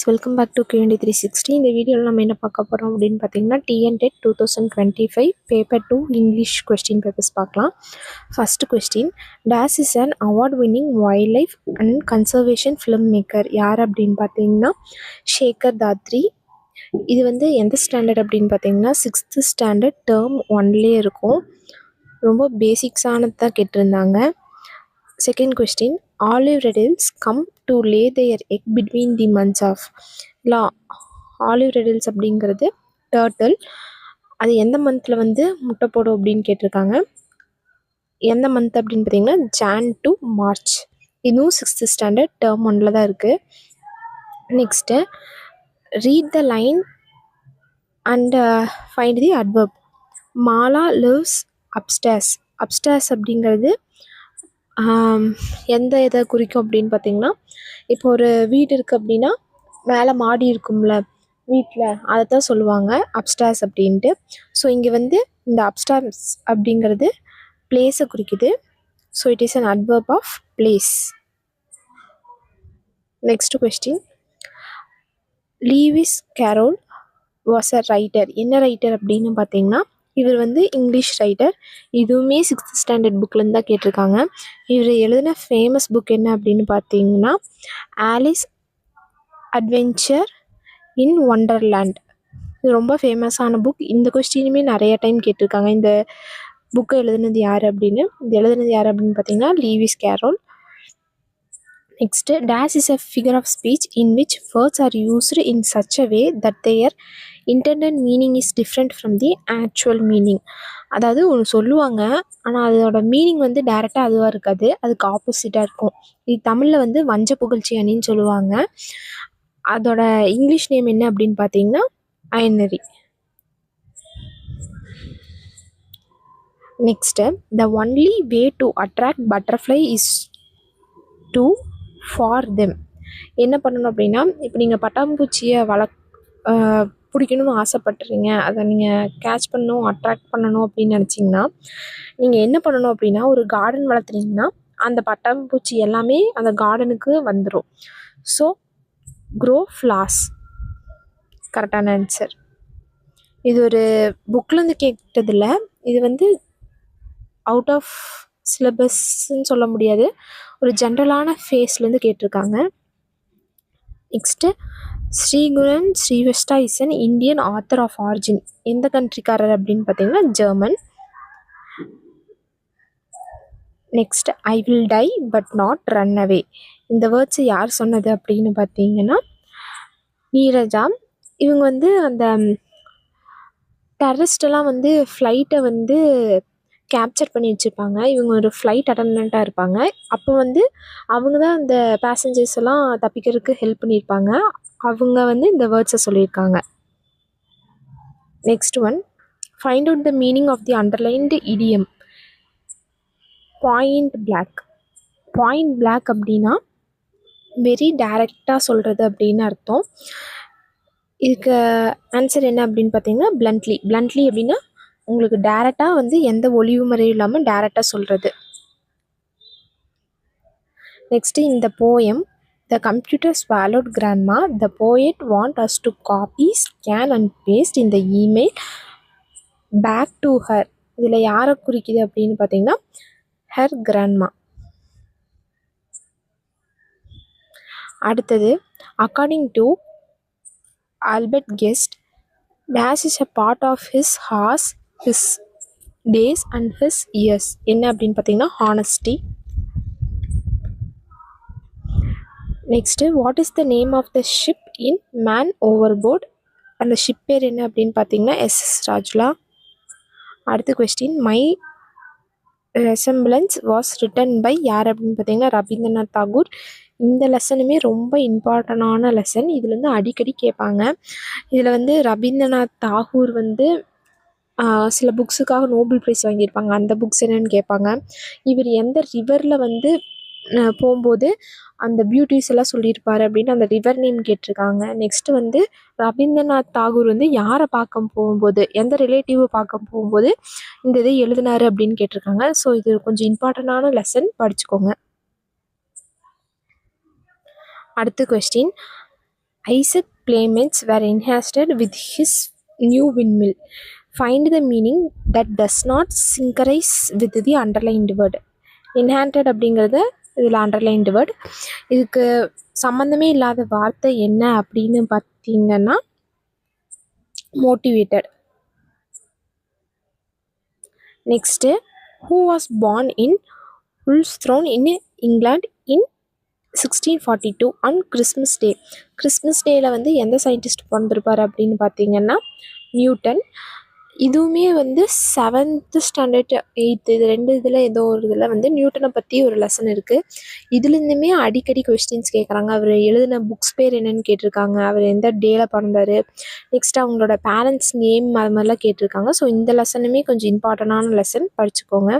Welcome back to KND 360. இந்த வீடியோவில் நம்ம என்ன பார்க்க போகிறோம் அப்படின்னு பார்த்தீங்கன்னா TNTET 2025 paper 2 English question papers பார்க்கலாம். First question, this is an award winning wildlife and conservation film maker யார் அப்படின்னு பார்த்தீங்கன்னா ஷேகர் தாத்ரி. இது வந்து எந்த ஸ்டாண்டர்ட் அப்படின்னு பார்த்தீங்கன்னா 6th ஸ்டாண்டர்ட் டேர்ம் 1லேயே இருக்கும். ரொம்ப பேசிக்ஸானது தான் கேட்டிருந்தாங்க. Second question, olive ridleys come to lay their egg between the months of. இல்லை, ஆலிவ் ரெடில்ஸ் அப்படிங்கிறது டர்ட்டில். அது எந்த மந்தில் வந்து முட்டை போடும் அப்படின்னு கேட்டிருக்காங்க. எந்த மந்த் அப்படின்னு பார்த்தீங்கன்னா ஜான் டு மார்ச். இதுவும் 6th ஸ்டாண்டர்ட் டேர்ம் 1ல் தான் இருக்குது. Next, read the line and find the adverb. Mala lives upstairs. Upstairs அப்படிங்கிறது எந்த இதை குறிக்கும் அப்படின்னு பார்த்தீங்கன்னா, இப்போ ஒரு வீடு இருக்குது அப்படின்னா மேலே மாடி இருக்கும்ல வீட்டில், அதை தான் சொல்லுவாங்க அப்ஸ்டேர்ஸ் அப்படின்ட்டு. ஸோ இங்கே வந்து இந்த அப்ஸ்டேர்ஸ் அப்படிங்கிறது பிளேஸை குறிக்குது. So it is an adverb of place. Next question, Lewis Carroll was a writer. என்ன ரைட்டர் அப்படின்னு பார்த்தீங்கன்னா இவர் வந்து இங்கிலீஷ் ரைட்டர். இதுவுமே 6th ஸ்டாண்டர்ட் புக்லேருந்து தான் கேட்டிருக்காங்க. இவர் எழுதின ஃபேமஸ் புக் என்ன அப்படின்னு பார்த்தீங்கன்னா ஆலிஸ் அட்வென்ச்சர் இன் ஒண்டர்லேண்ட். இது ரொம்ப ஃபேமஸான புக். இந்த கொஸ்டினுமே நிறைய டைம் கேட்டிருக்காங்க. இந்த புக்கை எழுதுனது யார் அப்படின்னு. பார்த்தீங்கன்னா Lewis Carroll. Next, this is a figure of speech in which words are used in such a way that their intended meaning is different from the actual meaning. அதாவது ஒன்று சொல்லுவாங்க, ஆனால் அதோட மீனிங் வந்து டைரெக்டாக அதுவாக இருக்காது, அதுக்கு ஆப்போசிட்டாக இருக்கும். இது தமிழில் வந்து வஞ்ச புகழ்ச்சி அணின்னு சொல்லுவாங்க. அதோட இங்கிலீஷ் நேம் என்ன அப்படின்னு பார்த்தீங்கன்னா ஐனரி. Next, the only way to attract butterfly is to for them. என்ன பண்ணணும் அப்படின்னா, இப்போ நீங்கள் பட்டாம்பூச்சியை பிடிக்கணும்னு ஆசைப்பட்டுறீங்க, அதை நீங்கள் கேட்ச் பண்ணணும், அட்ராக்ட் பண்ணணும் அப்படின்னு நினச்சிங்கன்னா நீங்கள் என்ன பண்ணணும் அப்படின்னா, ஒரு கார்டன் வளர்த்துறீங்கன்னா அந்த பட்டாம்பூச்சி எல்லாமே அந்த கார்டனுக்கு வந்துடும். ஸோ க்ரோ ஃப்ளார்ஸ் கரெக்டான ஆன்சர். இது ஒரு புக்லேருந்து கேட்டதில்ல, இது வந்து அவுட் ஆஃப் சிலபஸ்ன்னு சொல்ல முடியாது, ஒரு ஜென்ரலான ஃபேஸ்லேருந்து கேட்டிருக்காங்க. Next, Srigunan Srivastava is an Indian author of origin. எந்த கண்ட்ரிக்காரர் அப்படின்னு பார்த்தீங்கன்னா German. Next, I will die but not run away. இந்த வேர்ட்ஸ் யார் சொன்னது அப்படின்னு பார்த்தீங்கன்னா நீரஜா. இவங்க வந்து அந்த டெரரிஸ்டெல்லாம் வந்து ஃப்ளைட்டை வந்து கேப்சர் பண்ணி வச்சுருப்பாங்க. இவங்க ஒரு ஃப்ளைட் அட்டண்டண்ட்டாக இருப்பாங்க. அப்போ வந்து அவங்க தான் அந்த பேசஞ்சர்ஸ் எல்லாம் தப்பிக்கிறதுக்கு ஹெல்ப் பண்ணியிருப்பாங்க. அவங்க வந்து இந்த வேர்ட்ஸை சொல்லியிருக்காங்க. Next one, find out the meaning of the underlined idiom. Point blank. Point blank அப்படின்னா வெரி டைரக்டாக சொல்கிறது அப்படின்னு அர்த்தம். இதுக்கு ஆன்சர் என்ன அப்படின்னு பார்த்தீங்கன்னா பிளண்ட்லி. பிளண்ட்லி அப்படின்னா உங்களுக்கு டேரெக்டாக வந்து எந்த ஒளிவு முறையும் இல்லாமல் டேரெக்டாக சொல்கிறது. நெக்ஸ்ட்டு, இந்த poem the computer swallowed grandma the poet want us to copy scan and paste இந்த இமெயில் பேக் டு ஹர். இதில் யாரை குறிக்குது அப்படின்னு பார்த்தீங்கன்னா ஹர் கிராண்ட்மா. அடுத்தது, according to Albert Guest days is a part of his hours his days and his years. என்ன அப்படின்னு பார்த்தீங்கன்னா honesty. Next, what is the name of the ship in man overboard. அந்த ஷிப் பேர் என்ன அப்படின்னு பார்த்தீங்கன்னா SS ராஜ்லா. அடுத்த question, my resemblance was written by யார் அப்படின்னு பார்த்தீங்கன்னா ரவீந்திரநாத் தாகூர். இந்த லெசனுமே ரொம்ப இம்பார்ட்டண்டான லெசன். இதுலேருந்து அடிக்கடி கேட்பாங்க. இதில் வந்து ரவீந்திரநாத் தாகூர் வந்து சில புக்ஸுக்காக நோபல் ப்ரைஸ் வாங்கியிருப்பாங்க. அந்த புக்ஸ் என்னென்னு கேட்பாங்க. இவர் எந்த ரிவரில் வந்து போகும்போது அந்த பியூட்டிஸ் எல்லாம் சொல்லியிருப்பார் அப்படின்னு அந்த ரிவர் நேம் கேட்டிருக்காங்க. நெக்ஸ்ட்டு வந்து ரவீந்திரநாத் தாகூர் வந்து யாரை பார்க்க போகும்போது, எந்த ரிலேட்டிவை பார்க்க போகும்போது இந்த இதை எழுதினார் அப்படின்னு கேட்டிருக்காங்க. ஸோ இது கொஞ்சம் இம்பார்ட்டண்டான லெசன், படிச்சுக்கோங்க. அடுத்த question, Isaac Clements were entrusted with his new windmill. Find the meaning that does not synchronize with the underlined word. Inherited அப்படிங்கிறது இதில் அண்டர்லைன்டு வேர்ட். இதுக்கு சம்மந்தமே இல்லாத வார்த்தை என்ன அப்படின்னு பார்த்தீங்கன்னா motivated. Next, who was born in Woolsthorne in England in 1642 on Christmas Day. Christmas டேயில் வந்து எந்த சயின்டிஸ்ட் பிறந்திருப்பார் அப்படின்னு பார்த்தீங்கன்னா நியூட்டன். இதுவுமே வந்து 7th ஸ்டாண்டர்ட் 8th இது 2 இதில் ஏதோ ஒரு இதில் வந்து நியூட்டனை பற்றி ஒரு லெசன் இருக்குது. இதுலேருந்துமே அடிக்கடி கொஸ்டின்ஸ் கேட்குறாங்க. அவர் எழுதின புக்ஸ் பேர் என்னன்னு கேட்டிருக்காங்க, அவர் எந்த டேயில் பிறந்தார், நெக்ஸ்ட் அவங்களோட பேரண்ட்ஸ் நேம் அது மாதிரிலாம் கேட்டிருக்காங்க. ஸோ இந்த லெசனுமே கொஞ்சம் இம்பார்ட்டண்டான லெசன், படிச்சுக்கோங்க.